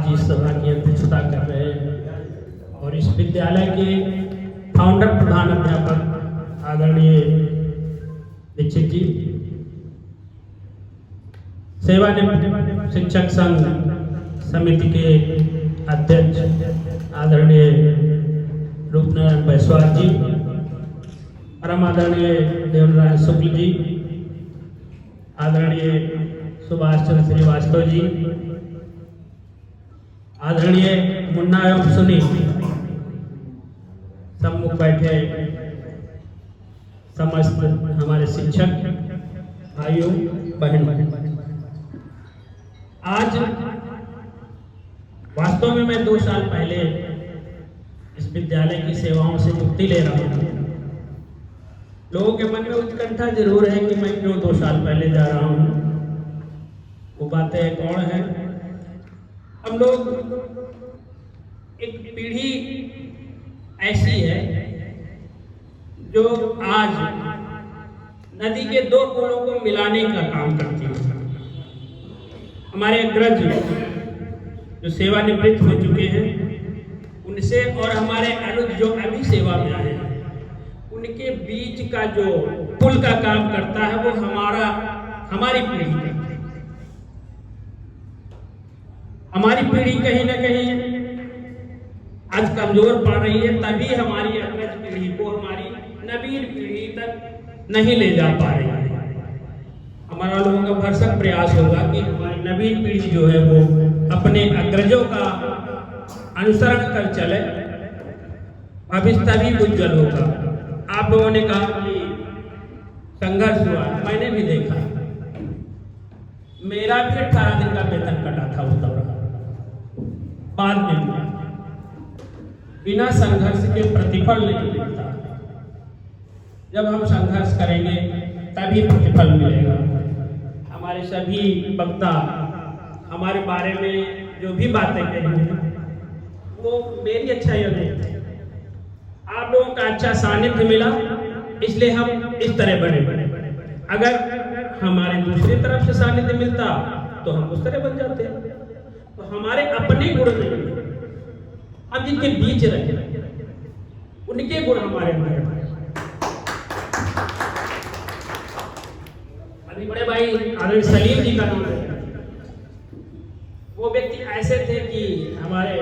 जी इस सभा की अध्यक्षता कर रहे हैं और इस विद्यालय के फाउंडर प्रधान अध्यापक आदरणीय दीक्षित जी, सेवानिवृत्त शिक्षक संघ समिति के अध्यक्ष आदरणीय रूपनारायण बैसवाल जी, परम आदरणीय देवनारायण शुक्ल जी, आदरणीय सुभाष चंद्र श्रीवास्तव जी, आदरणीय मुन्ना एवं सुनी, सम्मुख बैठे समस्त हमारे शिक्षक भाइयों बहनों, आज वास्तव में मैं 2 साल पहले इस विद्यालय की सेवाओं से मुक्ति ले रहा हूँ। लोगों के मन में उत्कंठा जरूर है कि मैं क्यों 2 साल पहले जा रहा हूँ। वो बातें कौन है? हम लोग एक पीढ़ी ऐसी है जो आज नदी के 2 पुलों को मिलाने का काम करती है। हमारे अग्रज जो सेवानिवृत्त हो चुके हैं उनसे और हमारे अनुज जो अभी सेवा में आए हैं उनके बीच का जो पुल का काम करता है वो हमारी पीढ़ी है। हमारी पीढ़ी कहीं ना कहीं आज कमजोर पड़ रही है, तभी हमारी अग्रज पीढ़ी को हमारी नवीन पीढ़ी तक नहीं ले जा पा रही है। हमारा लोगों का भरसक प्रयास होगा कि हमारी नवीन पीढ़ी जो है वो अपने अग्रजों का अनुसरण कर चले, भविष्य तभी उज्जवल होगा। आप लोगों ने कहा कि संघर्ष हुआ, मैंने भी देखा। मेरा भी 18 दिन का वेतन कटा था उस दौरान। बाद में बिना संघर्ष के प्रतिफल नहीं मिलता। जब हम संघर्ष करेंगे तभी प्रतिफल मिलेगा। हमारे सभी वक्ता हमारे बारे में जो भी बातें कही हैं वो मेरी अच्छाई नहीं, आप लोगों का अच्छा सानिध्य मिला इसलिए हम इस तरह बने। अगर हमारे दूसरी तरफ से सानिध्य मिलता तो हम उस तरह बन जाते। तो हमारे अपने गुण नहीं, हम जिनके बीच रहे उनके गुण हमारे अंदर। अभी बड़े भाई आदरणीय सलीम जी का नाम है। वो व्यक्ति ऐसे थे कि हमारे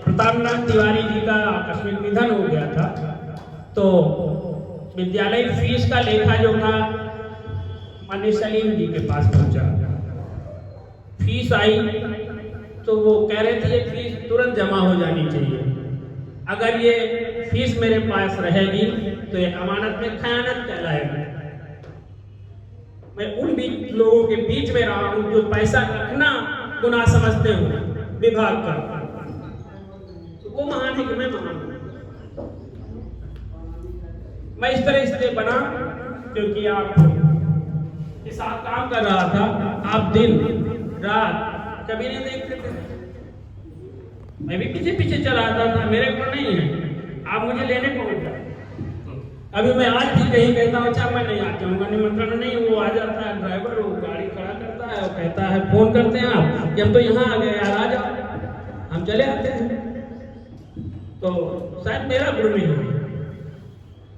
प्रतापनाथ तिवारी जी का आकस्मिक निधन हो गया था, तो विद्यालय फीस का लेखा जो था माननीय सलीम जी के पास पहुंचा। फीस आई तो वो कह रहे थे ये फीस तुरंत जमा हो जानी चाहिए। अगर ये फीस मेरे पास रहेगी तो ये अमानत में खयानत कहलाएगी। मैं उन लोगों के बीच में रहा हूं जो पैसा रखना गुनाह समझते हो विभाग का। तो वो महान है कि मैं महान हूं। मैं इस तरह इसलिए बना क्योंकि आप के साथ काम कर रहा था, आप दिन रात कभी नहीं देखते थे। मैं भी पीछे पीछे चला आता था, मेरे को नहीं है, आप मुझे लेने पहुंचा। अभी मैं आज भी कहीं कहता हूँ अच्छा मैं नहीं आ जाऊंगा, निमंत्रण नहीं, वो आ जाता है ड्राइवर, वो गाड़ी खड़ा करता है और कहता है फोन करते हैं आप कि हम तो यहाँ आ गए यार, आ जाओ, हम चले आते हैं। तो शायद मेरा गुण नहीं है,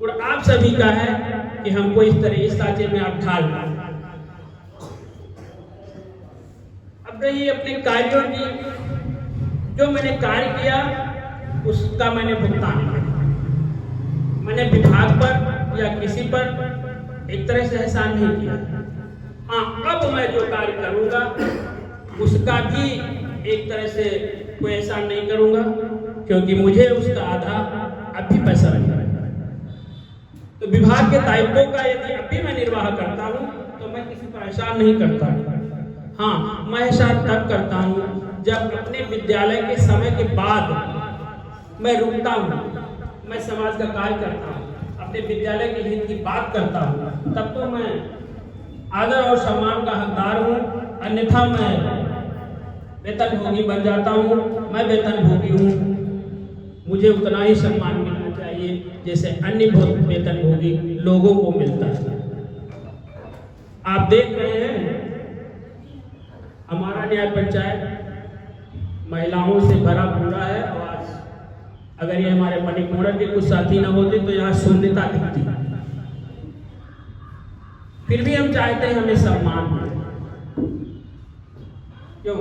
और आप सभी का है कि हमको इस तरह इस साँचे में आप ढाल पाए। अब रही अपने कार्यों की, जो मैंने कार्य किया उसका मैंने भुगतान किया। मैंने विभाग पर या किसी पर एक तरह से एहसान नहीं किया। हाँ, अब मैं जो कार्य करूंगा उसका भी एक तरह से कोई एहसान नहीं करूंगा, क्योंकि मुझे उसका आधा अब भी पैसा लगता है। तो विभाग के दायित्वों का यदि अब भी मैं निर्वाह करता हूं तो मैं किसी पर एहसान नहीं करता। हाँ, मैं एहसान तब करता हूं जब अपने विद्यालय के समय के बाद मैं रुकता हूं, मैं समाज का कार्य करता हूँ, अपने विद्यालय के हित की बात करता हूँ, तब तो मैं आदर और सम्मान का हकदार हूँ। अन्यथा मैं वेतन भोगी बन जाता हूँ। मैं वेतन भोगी हूँ, मुझे उतना ही सम्मान मिलना चाहिए जैसे अन्य वेतन भोगी लोगों को मिलता है। आप देख रहे हैं हमारा न्याय पंचायत महिलाओं से भरा पूरा है आवाज। अगर ये हमारे मणिक मोड़क के कुछ साथी न होते तो यहाँ शून्यता दिखती। फिर भी हम चाहते हैं हमें सम्मान मिले। क्यों?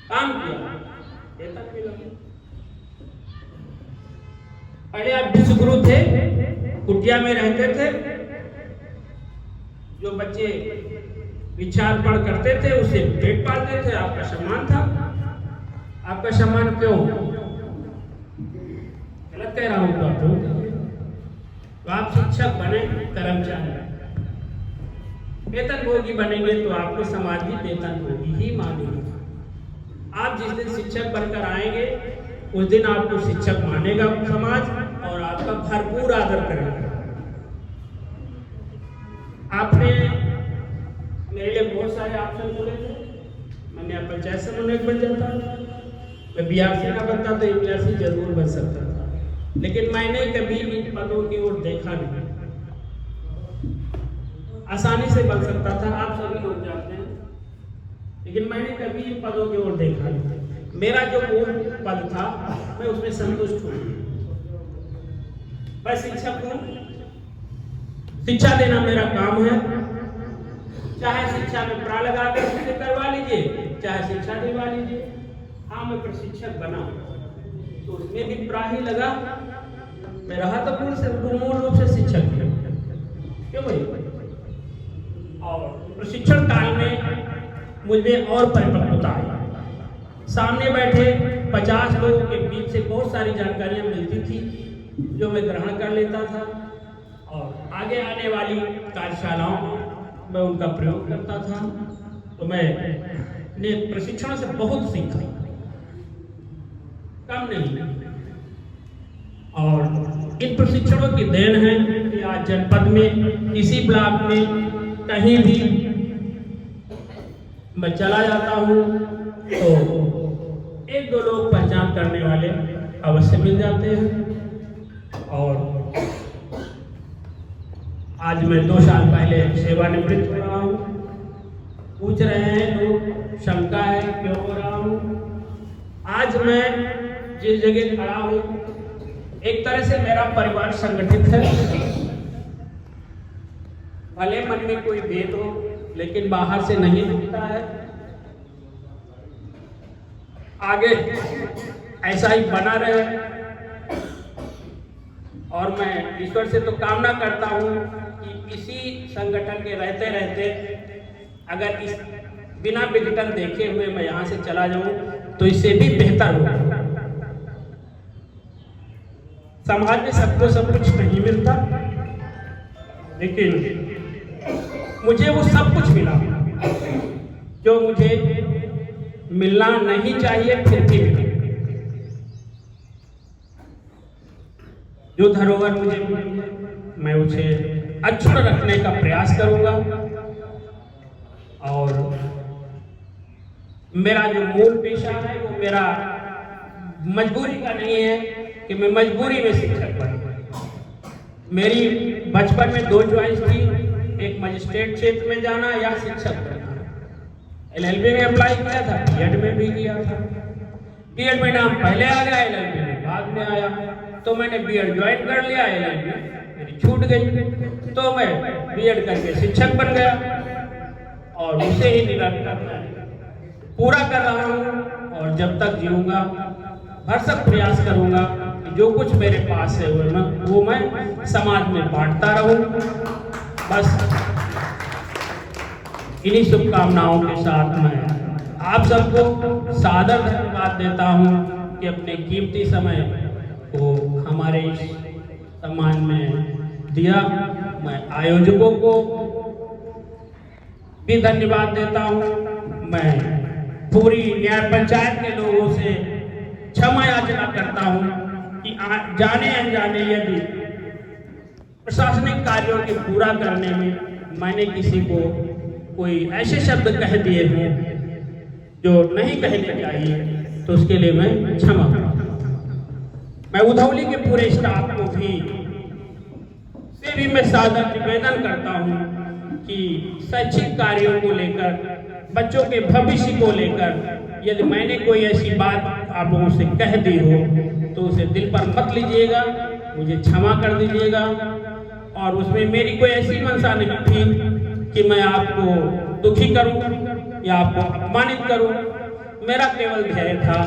काम किया, वेतन मिला। पहले आप विश्वगुरु थे, कुटिया में रहते थे, जो बच्चे भिक्षार्पण करते थे उसे पेट पालते थे, आपका सम्मान था। आपका सम्मान क्यों? गलत कह रहा हूं तो आप शिक्षक बने, कर्मचारी, वेतन भोगी बनेंगे तो आपको समाज भी वेतन भोगी ही मानेगी। आप जिस दिन शिक्षक बनकर आएंगे उस दिन आपको शिक्षक मानेगा समाज और आपका भरपूर आदर करेगा। आपने मेरे लिए बहुत सारे ऑप्शन बोले थे, मैंने आप पंचायत समन्वयक बन जाता, मैं बीआरसी ना बनता तो बीआरसी जरूर बन सकता था, लेकिन मैंने कभी इन पदों की ओर देखा नहीं। आसानी से बन सकता था, आप सभी लोग जानते हैं, लेकिन मैंने कभी इन पदों की ओर देखा नहीं। मेरा जो मूल पद था मैं उसमें संतुष्ट हूँ। मैं शिक्षक हूँ, शिक्षा देना मेरा काम है। चाहे शिक्षा में प्राण लगा कर उसे करवा लीजिए, चाहे शिक्षा दिलवा लीजिए। हाँ, मैं प्रशिक्षक बना तो उसमें भी प्राण ही लगा। मैं रहा तो मूल रूप से शिक्षक क्यों भाई। और प्रशिक्षण काल में मुझे और परिपक्वता आई। सामने बैठे 50 लोगों के बीच से बहुत सारी जानकारियां मिलती थी जो मैं ग्रहण कर लेता था और आगे आने वाली कार्यशालाओं में उनका प्रयोग करता था। तो मैं ने प्रशिक्षण से बहुत सीखा, कम नहीं। और इन प्रशिक्षणों की देन है कि आज जनपद में किसी ब्लॉक में कहीं भी मैं चला जाता हूँ तो एक दो लोग पहचान करने वाले अवश्य मिल जाते हैं। और आज मैं 2 साल पहले सेवानिवृत्त हो रहा हूँ। पूछ रहे हैं लोग, शंका है क्यों हो रहा हूँ। आज मैं जिस जगह खड़ा हूँ एक तरह से मेरा परिवार संगठित है। भले मन में कोई भेद हो लेकिन बाहर से नहीं दिखता है। आगे ऐसा ही बना रहे और मैं ईश्वर से तो कामना करता हूँ कि इसी संगठन के रहते रहते अगर इस बिना विघटन देखे हुए मैं यहाँ से चला जाऊँ तो इससे भी बेहतर होगा। समाज में सबको सब कुछ नहीं मिलता, लेकिन मुझे वो सब कुछ मिला जो मुझे मिलना नहीं चाहिए, फिर भी मिला। जो धरोहर मुझे मिली मैं उसे अक्षुण्ण रखने का प्रयास करूंगा। और मेरा जो मूल पेशा है वो मेरा मजबूरी का नहीं है कि मैं मजबूरी में शिक्षक बनूं। मेरी बचपन में 2 चॉइस थी, एक मजिस्ट्रेट क्षेत्र में जाना या शिक्षक बनना। LLB में अप्लाई किया था, बीएड में भी किया था। बीएड में नाम पहले आ गया, LLB में बाद में आया, तो मैंने बीएड ज्वाइन कर लिया। LLB मेरी छूट गई तो मैं बीएड करके शिक्षक बन गया और उसे ही निरंतर पूरा कर रहा हूँ। और जब तक जीऊंगा भरसक प्रयास करूंगा कि जो कुछ मेरे पास है वो मैं समाज में बांटता रहूं। बस इन्हीं शुभकामनाओं के साथ मैं आप सबको सादर धन्यवाद देता हूं कि अपने कीमती समय को हमारे इस सम्मान में दिया। मैं आयोजकों को भी धन्यवाद देता हूं। मैं पूरी न्याय पंचायत के लोगों से क्षमा याचना करता हूं कि जाने अनजाने यदि प्रशासनिक कार्यों के पूरा करने में मैंने किसी को कोई ऐसे शब्द कह दिए हैं जो नहीं कहने चाहिए तो उसके लिए मैं क्षमा करता हूं। मैं उधौली के पूरे स्टाफ को भी मैं सादर निवेदन करता हूं कि शैक्षिक कार्यों को लेकर, बच्चों के भविष्य को लेकर यदि मैंने कोई ऐसी बात आप लोगों से कह दी हो तो उसे दिल पर मत लीजिएगा, मुझे क्षमा कर दीजिएगा। और उसमें मेरी कोई ऐसी मंशा नहीं थी कि मैं आपको दुखी करूं या आपको अपमानित करूं। मेरा केवल ध्येय था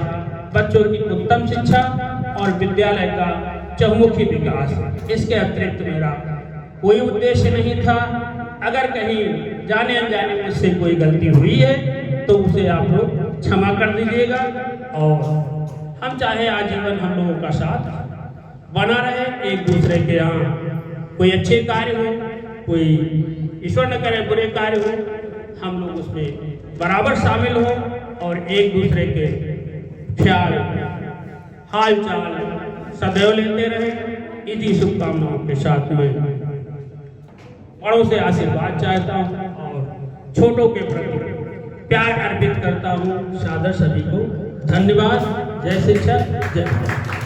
बच्चों की उत्तम शिक्षा और विद्यालय का चहुमुखी विकास। इसके अतिरिक्त मेरा कोई उद्देश्य नहीं था। अगर कहीं जाने अनजाने मुझसे कोई गलती हुई है तो उसे आप लोग क्षमा कर दीजिएगा। और हम चाहे आजीवन हम लोगों का साथ बना रहे, एक दूसरे के यहाँ कोई अच्छे कार्य हो, कोई ईश्वर न करे बुरे कार्य हो, हम लोग उसमें बराबर शामिल हो और एक दूसरे के ख्याल हाल चाल सदैव लेते रहे। इसी शुभकामनाओं के साथ में बड़ों से आशीर्वाद चाहता हूँ और छोटों के प्रति प्यार अर्पित करता हूँ। सादर सभी को धन्यवाद। जय शिक्षक, जय।